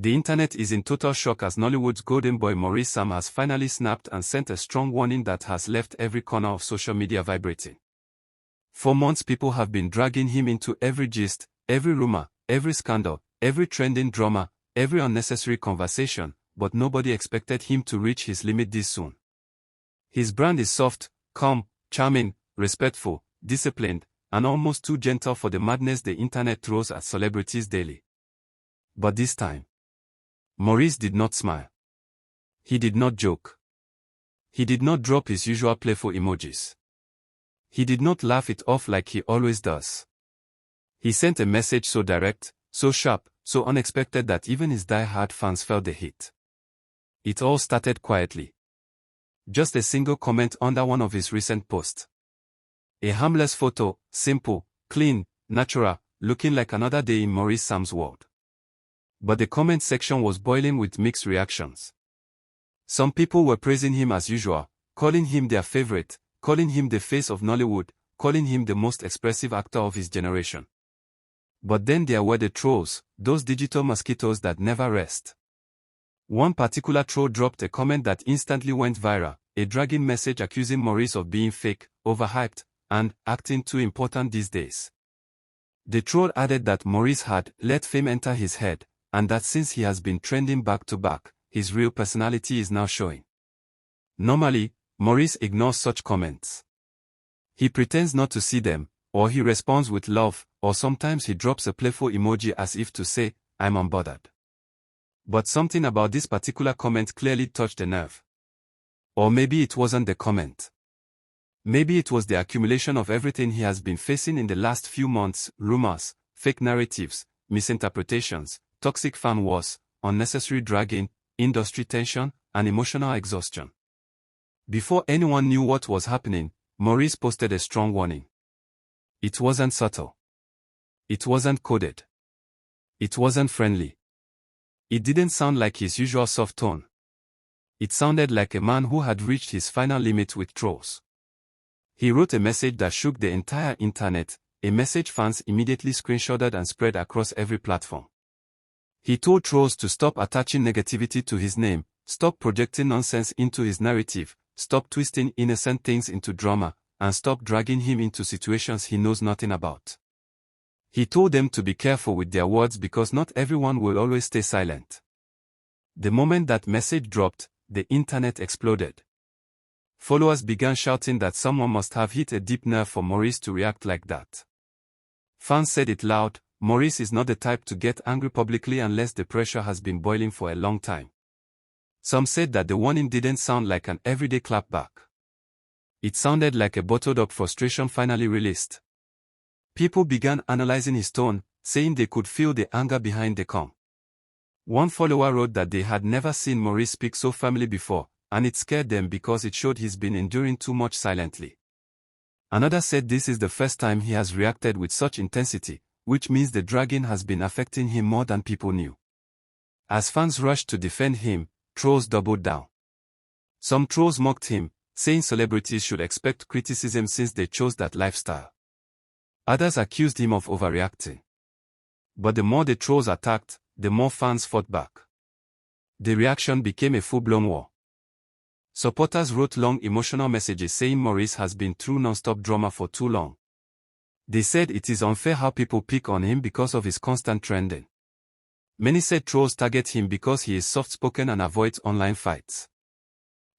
The internet is in total shock as Nollywood's golden boy Maurice Sam has finally snapped and sent a strong warning that has left every corner of social media vibrating. For months people have been dragging him into every gist, every rumor, every scandal, every trending drama, every unnecessary conversation, but nobody expected him to reach his limit this soon. His brand is soft, calm, charming, respectful, disciplined, and almost too gentle for the madness the internet throws at celebrities daily. But this time, Maurice did not smile. He did not joke. He did not drop his usual playful emojis. He did not laugh it off like he always does. He sent a message so direct, so sharp, so unexpected that even his die-hard fans felt the heat. It all started quietly. Just a single comment under one of his recent posts. A harmless photo, simple, clean, natural, looking like another day in Maurice Sam's world. But the comment section was boiling with mixed reactions. Some people were praising him as usual, calling him their favorite, calling him the face of Nollywood, calling him the most expressive actor of his generation. But then there were the trolls, those digital mosquitoes that never rest. One particular troll dropped a comment that instantly went viral, a dragging message accusing Maurice of being fake, overhyped, and acting too important these days. The troll added that Maurice had let fame enter his head, and that since he has been trending back to back, his real personality is now showing. Normally, Maurice ignores such comments. He pretends not to see them, or he responds with love, or sometimes he drops a playful emoji as if to say, "I'm unbothered." But something about this particular comment clearly touched a nerve. Or maybe it wasn't the comment. Maybe it was the accumulation of everything he has been facing in the last few months: rumors, fake narratives, misinterpretations, toxic fan wars, unnecessary dragging, industry tension, and emotional exhaustion. Before anyone knew what was happening, Maurice posted a strong warning. It wasn't subtle. It wasn't coded. It wasn't friendly. It didn't sound like his usual soft tone. It sounded like a man who had reached his final limit with trolls. He wrote a message that shook the entire internet, a message fans immediately screenshotted and spread across every platform. He told trolls to stop attaching negativity to his name, stop projecting nonsense into his narrative, stop twisting innocent things into drama, and stop dragging him into situations he knows nothing about. He told them to be careful with their words because not everyone will always stay silent. The moment that message dropped, the internet exploded. Followers began shouting that someone must have hit a deep nerve for Maurice to react like that. Fans said it loud: Maurice is not the type to get angry publicly unless the pressure has been boiling for a long time. Some said that the warning didn't sound like an everyday clapback. It sounded like a bottled-up frustration finally released. People began analyzing his tone, saying they could feel the anger behind the calm. One follower wrote that they had never seen Maurice speak so firmly before, and it scared them because it showed he's been enduring too much silently. Another said this is the first time he has reacted with such intensity, which means the dragging has been affecting him more than people knew. As fans rushed to defend him, trolls doubled down. Some trolls mocked him, saying celebrities should expect criticism since they chose that lifestyle. Others accused him of overreacting. But the more the trolls attacked, the more fans fought back. The reaction became a full-blown war. Supporters wrote long emotional messages saying Maurice has been through non-stop drama for too long. They said it is unfair how people pick on him because of his constant trending. Many said trolls target him because he is soft-spoken and avoids online fights.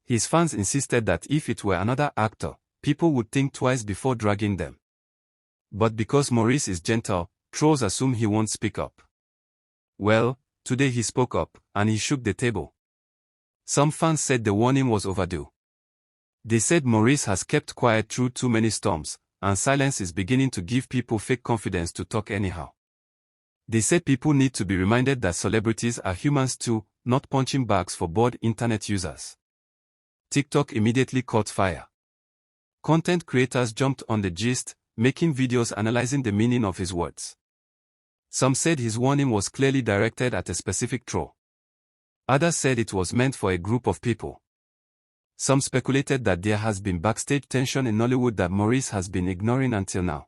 His fans insisted that if it were another actor, people would think twice before dragging them. But because Maurice is gentle, trolls assume he won't speak up. Well, today he spoke up, and he shook the table. Some fans said the warning was overdue. They said Maurice has kept quiet through too many storms, and silence is beginning to give people fake confidence to talk anyhow. They said people need to be reminded that celebrities are humans too, not punching bags for bored internet users. TikTok immediately caught fire. Content creators jumped on the gist, making videos analyzing the meaning of his words. Some said his warning was clearly directed at a specific troll. Others said it was meant for a group of people. Some speculated that there has been backstage tension in Nollywood that Maurice has been ignoring until now.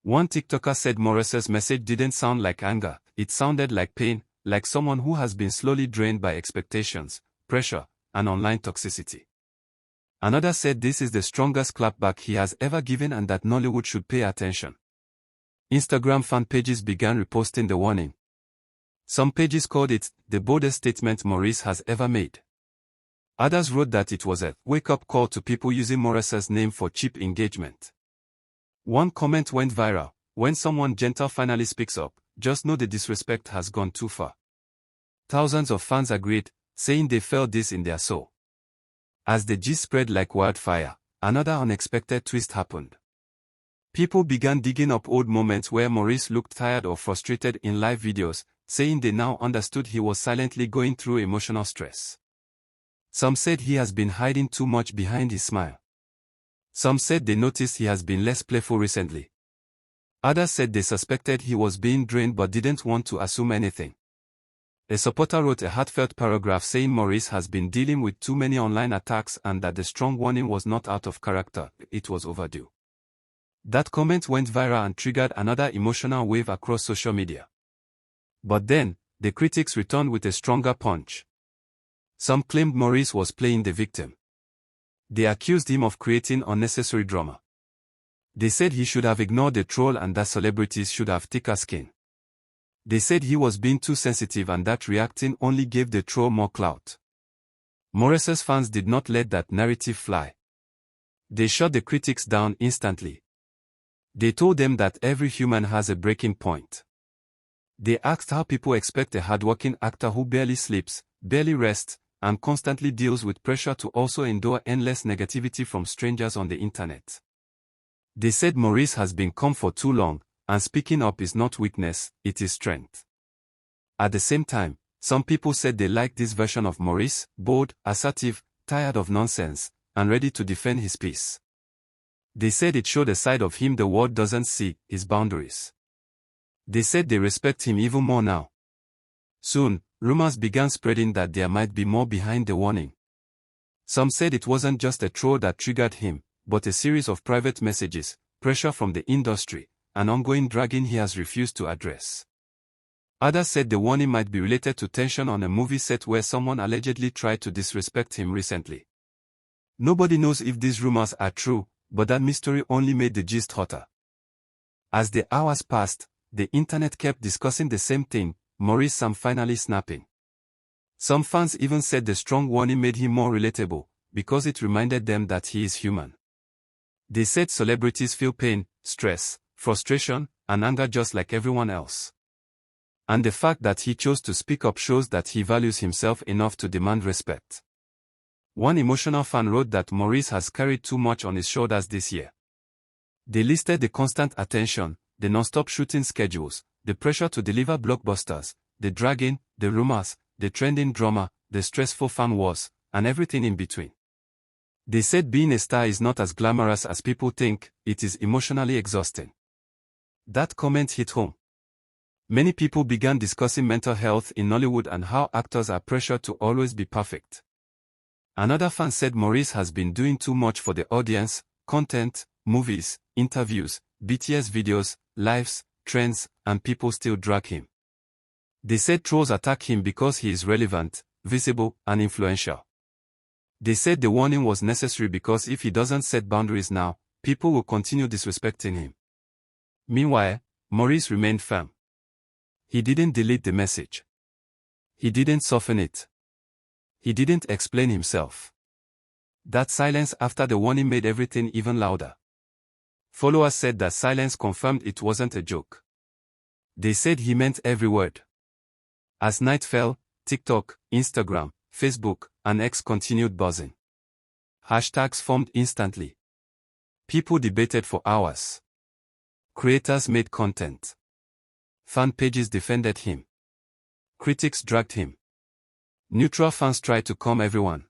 One TikToker said Maurice's message didn't sound like anger, it sounded like pain, like someone who has been slowly drained by expectations, pressure, and online toxicity. Another said this is the strongest clapback he has ever given and that Nollywood should pay attention. Instagram fan pages began reposting the warning. Some pages called it the boldest statement Maurice has ever made. Others wrote that it was a wake-up call to people using Maurice's name for cheap engagement. One comment went viral: "When someone gentle finally speaks up, just know the disrespect has gone too far." Thousands of fans agreed, saying they felt this in their soul. As the gist spread like wildfire, another unexpected twist happened. People began digging up old moments where Maurice looked tired or frustrated in live videos, saying they now understood he was silently going through emotional stress. Some said he has been hiding too much behind his smile. Some said they noticed he has been less playful recently. Others said they suspected he was being drained but didn't want to assume anything. A supporter wrote a heartfelt paragraph saying Maurice has been dealing with too many online attacks and that the strong warning was not out of character, it was overdue. That comment went viral and triggered another emotional wave across social media. But then, the critics returned with a stronger punch. Some claimed Maurice was playing the victim. They accused him of creating unnecessary drama. They said he should have ignored the troll and that celebrities should have thicker skin. They said he was being too sensitive and that reacting only gave the troll more clout. Maurice's fans did not let that narrative fly. They shut the critics down instantly. They told them that every human has a breaking point. They asked how people expect a hardworking actor who barely sleeps, barely rests, and constantly deals with pressure to also endure endless negativity from strangers on the internet. They said Maurice has been calm for too long, and speaking up is not weakness, it is strength. At the same time, some people said they liked this version of Maurice, bold, assertive, tired of nonsense, and ready to defend his peace. They said it showed a side of him the world doesn't see, his boundaries. They said they respect him even more now. Soon, rumors began spreading that there might be more behind the warning. Some said it wasn't just a troll that triggered him, but a series of private messages, pressure from the industry, and ongoing dragging he has refused to address. Others said the warning might be related to tension on a movie set where someone allegedly tried to disrespect him recently. Nobody knows if these rumors are true, but that mystery only made the gist hotter. As the hours passed, the internet kept discussing the same thing: Maurice Sam finally snapping. Some fans even said the strong warning made him more relatable, because it reminded them that he is human. They said celebrities feel pain, stress, frustration, and anger just like everyone else. And the fact that he chose to speak up shows that he values himself enough to demand respect. One emotional fan wrote that Maurice has carried too much on his shoulders this year. They listed the constant attention, the non-stop shooting schedules, the pressure to deliver blockbusters, the dragging, the rumors, the trending drama, the stressful fan wars, and everything in between. They said being a star is not as glamorous as people think, it is emotionally exhausting. That comment hit home. Many people began discussing mental health in Nollywood and how actors are pressured to always be perfect. Another fan said Maurice has been doing too much for the audience: content, movies, interviews, BTS videos, lives, trends, and people still drag him. They said trolls attack him because he is relevant, visible, and influential. They said the warning was necessary because if he doesn't set boundaries now, people will continue disrespecting him. Meanwhile, Maurice remained firm. He didn't delete the message. He didn't soften it. He didn't explain himself. That silence after the warning made everything even louder. Followers said that silence confirmed it wasn't a joke. They said he meant every word. As night fell, TikTok, Instagram, Facebook, and X continued buzzing. Hashtags formed instantly. People debated for hours. Creators made content. Fan pages defended him. Critics dragged him. Neutral fans tried to calm everyone.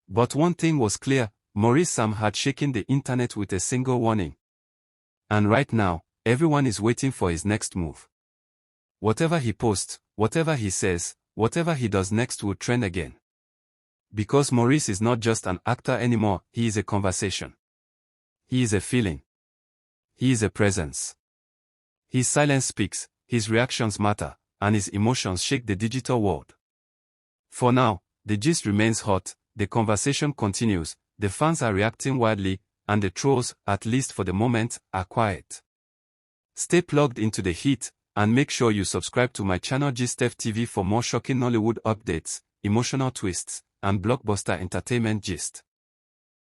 But one thing was clear: Maurice Sam had shaken the internet with a single warning. And right now, everyone is waiting for his next move. Whatever he posts, whatever he says, whatever he does next will trend again. Because Maurice is not just an actor anymore, he is a conversation. He is a feeling. He is a presence. His silence speaks, his reactions matter, and his emotions shake the digital world. For now, the gist remains hot, the conversation continues, the fans are reacting wildly, and the trolls, at least for the moment, are quiet. Stay plugged into the heat, and make sure you subscribe to my channel GistF TV for more shocking Nollywood updates, emotional twists, and blockbuster entertainment gist.